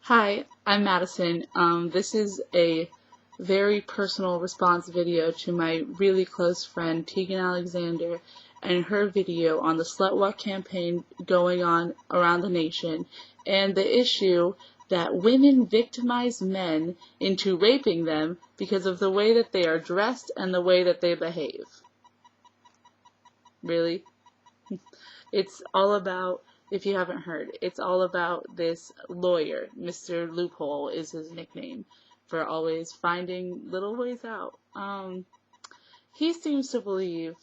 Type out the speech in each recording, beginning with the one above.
Hi, I'm Madison. This is a very personal response video to my really close friend Teagan Alexander and her video on the Slut Walk campaign going on around the nation and the issue that women victimize men into raping them because of the way that they are dressed and the way that they behave. Really? It's all about, if you haven't heard, it's all about this lawyer. Mr. Loophole is his nickname for always finding little ways out. He seems to believe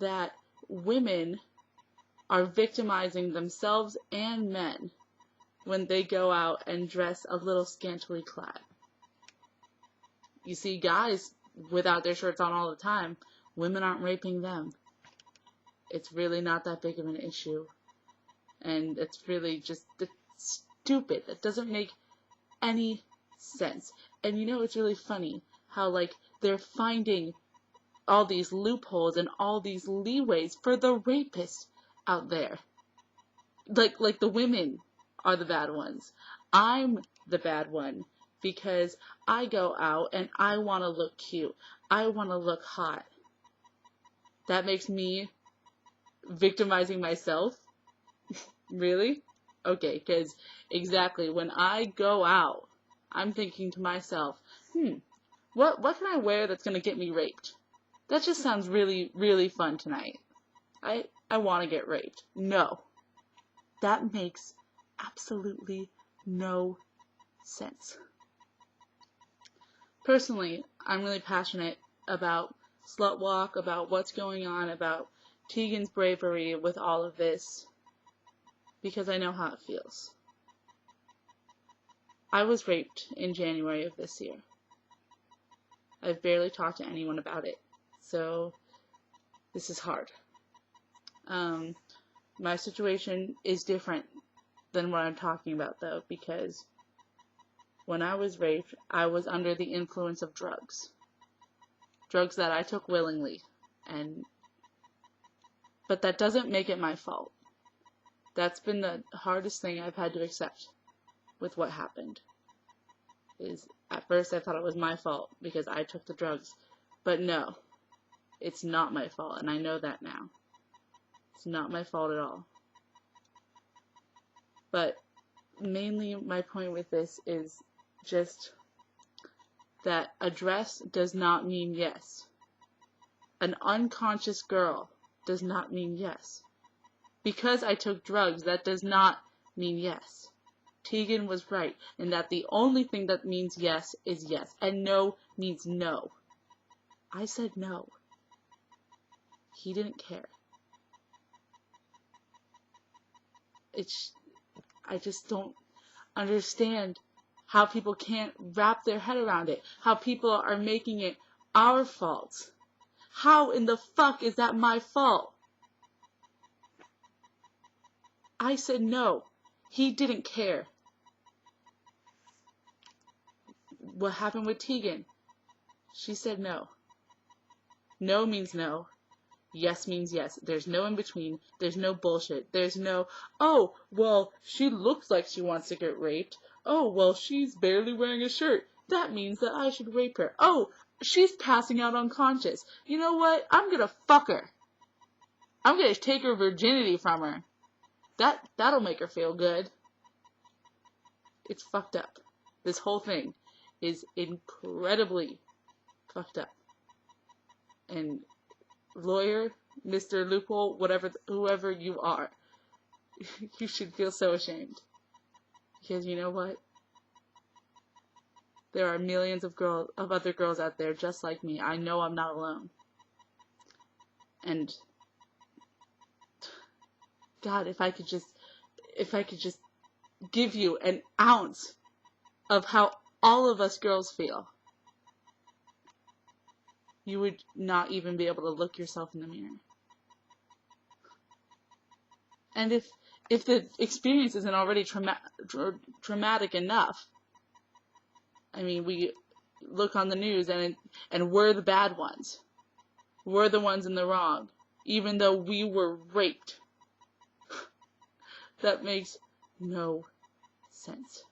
that women are victimizing themselves and men when they go out and dress a little scantily clad. You see guys without their shirts on all the time. Women aren't raping them. It's really not that big of an issue. And it's really just stupid. It doesn't make any sense. And you know, it's really funny how, like, they're finding all these loopholes and all these leeways for the rapists out there. Like the women are the bad ones. I'm the bad one because I go out and I want to look cute. I want to look hot. That makes me victimizing myself? Really? Okay, because exactly when I go out, I'm thinking to myself, what can I wear that's going to get me raped? That just sounds really, really fun tonight. I want to get raped. No. That makes absolutely no sense. Personally, I'm really passionate about Slut Walk, about what's going on, about Teagan's bravery with all of this, because I know how it feels. I was raped in January of this year. I've barely talked to anyone about it, so this is hard. My situation is different than what I'm talking about, though, because when I was raped, I was under the influence of drugs. Drugs that I took willingly, but that doesn't make it my fault. That's been the hardest thing I've had to accept with what happened. Is at first I thought it was my fault because I took the drugs. But no, it's not my fault, and I know that now. It's not my fault at all. But mainly my point with this is just that a dress does not mean yes. An unconscious girl does not mean yes. Because I took drugs, that does not mean yes. Teagan was right in that the only thing that means yes is yes, and no means no. I said no. He didn't care. I just don't understand how people can't wrap their head around it. How people are making it our fault. How in the fuck is that my fault? I said no. He didn't care. What happened with Teagan? She said no. No means no. Yes means yes. There's no in between. There's no bullshit. There's no, oh, well, she looks like she wants to get raped. Oh, well, she's barely wearing a shirt. That means that I should rape her. Oh, she's passing out unconscious. You know what? I'm gonna fuck her. I'm gonna take her virginity from her. That'll make her feel good. It's fucked up. This whole thing is incredibly fucked up. And lawyer, Mr. Loophole, whoever you are, you should feel so ashamed. Because you know what? There are millions of other girls out there just like me. I know I'm not alone. And God, if I could just give you an ounce of how all of us girls feel, you would not even be able to look yourself in the mirror. And if the experience isn't already traumatic enough, I mean, we look on the news and we're the bad ones. We're the ones in the wrong, even though we were raped. That makes no sense.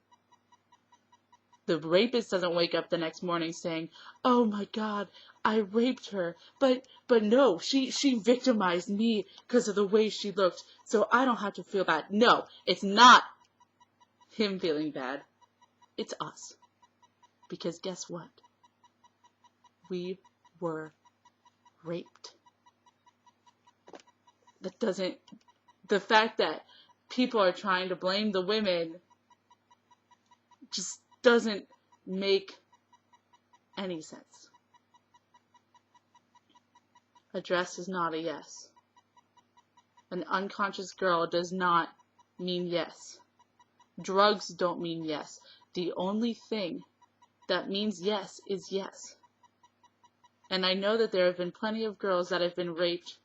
The rapist doesn't wake up the next morning saying, "Oh my God, I raped her, but no, she victimized me because of the way she looked, so I don't have to feel bad." No, it's not him feeling bad. It's us. Because guess what? We were raped. That doesn't, the fact that people are trying to blame the women just doesn't make any sense. A dress is not a yes. An unconscious girl does not mean yes. Drugs don't mean yes. The only thing that means yes is yes. And I know that there have been plenty of girls that have been raped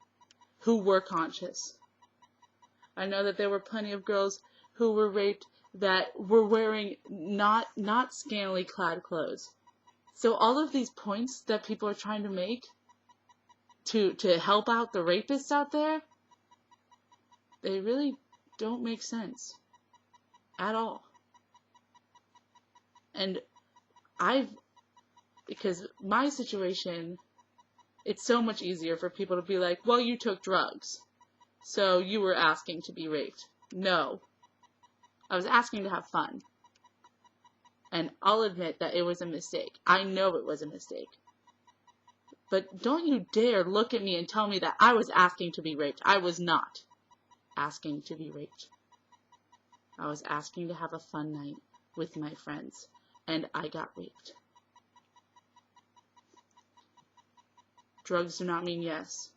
who were conscious. I know that there were plenty of girls who were raped that were wearing not scantily clad clothes. So all of these points that people are trying to make to help out the rapists out there, they really don't make sense at all. And because my situation, it's so much easier for people to be like, well, you took drugs, so you were asking to be raped. No. I was asking to have fun. And I'll admit that it was a mistake. I know it was a mistake. But don't you dare look at me and tell me that I was asking to be raped. I was not asking to be raped. I was asking to have a fun night with my friends. And I got raped. Drugs do not mean yes.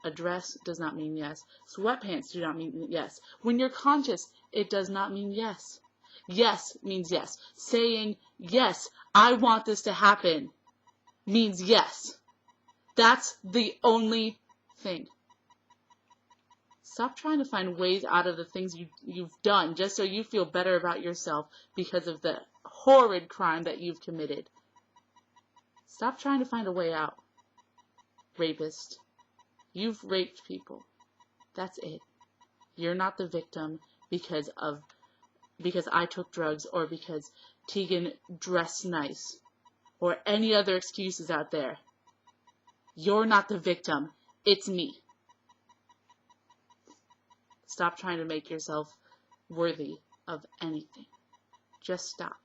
A dress does not mean yes. Sweatpants do not mean yes. When you're conscious, it does not mean yes. Yes means yes. Saying, yes, I want this to happen, means yes. That's the only thing. Stop trying to find ways out of the things you've done just so you feel better about yourself because of the horrid crime that you've committed. Stop trying to find a way out. Rapist. You've raped people. That's it. You're not the victim because I took drugs or because Teagan dressed nice or any other excuses out there. You're not the victim. It's me. Stop trying to make yourself worthy of anything. Just stop.